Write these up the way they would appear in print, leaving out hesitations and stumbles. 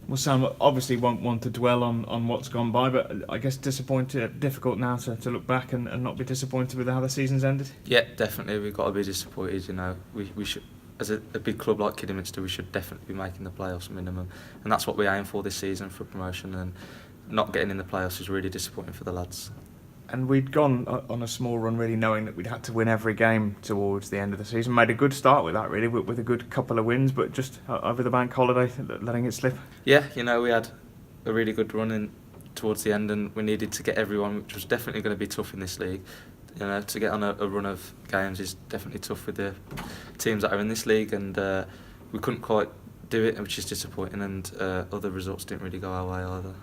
Well, Sam obviously won't want to dwell on what's gone by, but I guess difficult now to look back and not be disappointed with how the season's ended. Yeah, definitely. We've got to be disappointed. We should, as a big club like Kidderminster, we should definitely be making the playoffs minimum, and that's what we aim for this season for promotion. And not getting in the playoffs is really disappointing for the lads. And we'd gone on a small run, really knowing that we'd had to win every game towards the end of the season. Made a good start with that, really, with a good couple of wins, but just over the bank holiday, letting it slip. Yeah, we had a really good run in towards the end, and we needed to get everyone, which was definitely going to be tough in this league. To get on a run of games is definitely tough with the teams that are in this league, and we couldn't quite do it, which is disappointing, and other results didn't really go our way either.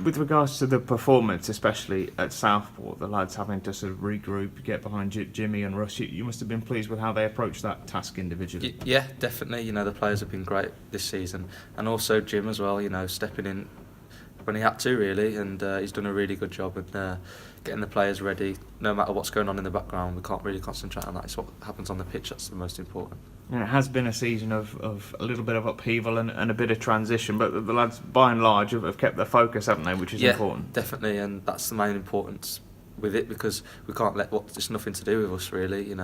With regards to the performance, especially at Southport, the lads having to sort of regroup, get behind Jimmy and Russ, you must have been pleased with how they approached that task individually. Yeah, definitely. The players have been great this season, and also Jim as well. Stepping in when he had to, really, and he's done a really good job with getting the players ready. No matter what's going on in the background, we can't really concentrate on that. It's what happens on the pitch that's the most important. And it has been a season of a little bit of upheaval and a bit of transition, but the lads, by and large, have kept their focus, haven't they, which is important. Yeah, definitely, and that's the main importance with it, because we can't let it's nothing to do with us, really.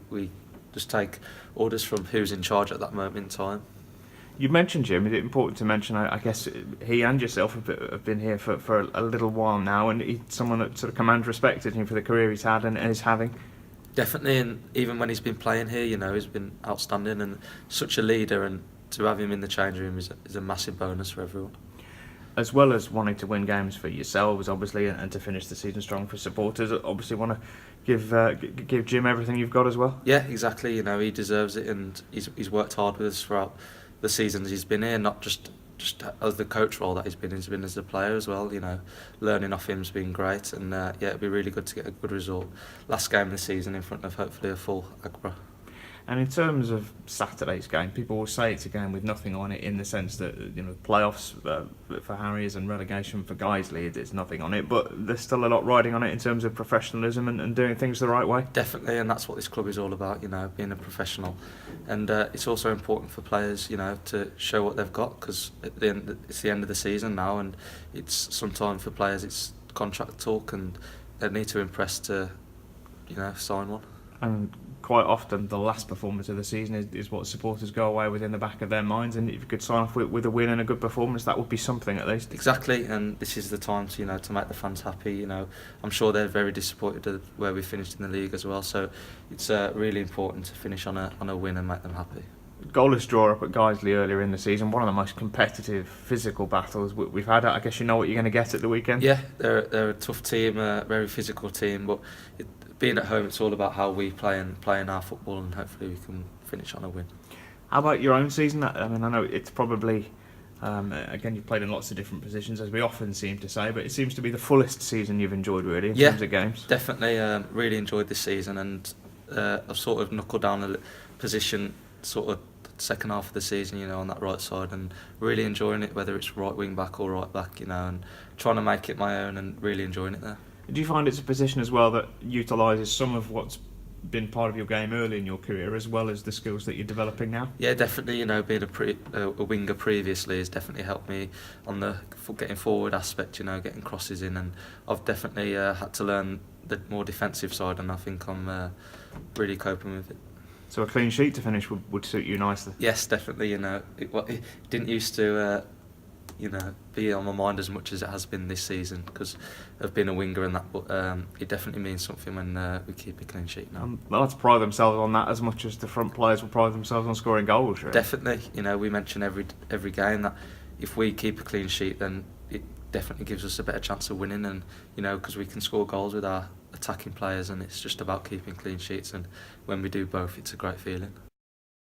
We just take orders from who's in charge at that moment in time. You mentioned Jim. Is it important to mention, I guess, he and yourself have been here for a little while now, and he's someone that sort of commands respect, isn't he, for the career he's had and is having? Definitely, and even when he's been playing here, he's been outstanding and such a leader, and to have him in the change room is a massive bonus for everyone. As well as wanting to win games for yourselves, obviously, and to finish the season strong for supporters, obviously want to give Jim everything you've got as well. Yeah, exactly. He deserves it, and he's worked hard with us throughout the seasons he's been here, not just as the coach role that he's been as a player as well. Learning off him's been great, and it'd be really good to get a good result last game of the season in front of hopefully a full Agbra. And in terms of Saturday's game, people will say it's a game with nothing on it, in the sense that playoffs for Harriers and relegation for Guiseley, it's nothing on it, but there's still a lot riding on it in terms of professionalism and doing things the right way. Definitely, and that's what this club is all about, being a professional. And it's also important for players, to show what they've got, because it's the end of the season now, and it's sometimes for players it's contract talk, and they need to impress to, sign one. And quite often the last performance of the season is what supporters go away with in the back of their minds, and if you could sign off with a win and a good performance, that would be something at least. Exactly, and this is the time to to make the fans happy. I'm sure they're very disappointed at where we finished in the league as well, so it's really important to finish on a win and make them happy. Goalless draw up at Guiseley earlier in the season, one of the most competitive physical battles we've had. I guess you know what you're going to get at the weekend. Yeah, they're a tough team, a very physical team, but being at home, it's all about how we playing our football, and hopefully we can finish on a win. How about your own season? I know it's probably, again, you've played in lots of different positions, as we often seem to say, but it seems to be the fullest season you've enjoyed, really, in terms of games. Definitely. Really enjoyed this season, and I've sort of knuckled down a position, sort of second half of the season, on that right side, and really enjoying it, whether it's right wing back or right back, and trying to make it my own and really enjoying it there. Do you find it's a position as well that utilises some of what's been part of your game early in your career, as well as the skills that you're developing now? Yeah, definitely. Being a winger previously has definitely helped me on the getting forward aspect, getting crosses in, and I've definitely had to learn the more defensive side, and I think I'm really coping with it. So a clean sheet to finish would suit you nicely? Yes, definitely. It didn't used to be on my mind as much as it has been this season, because I've been a winger and that, but it definitely means something when we keep a clean sheet now. The lads pride themselves on that as much as the front players will pride themselves on scoring goals, really. Definitely. We mention every game that if we keep a clean sheet, then it definitely gives us a better chance of winning, and because we can score goals with our attacking players, and it's just about keeping clean sheets, and when we do both, it's a great feeling.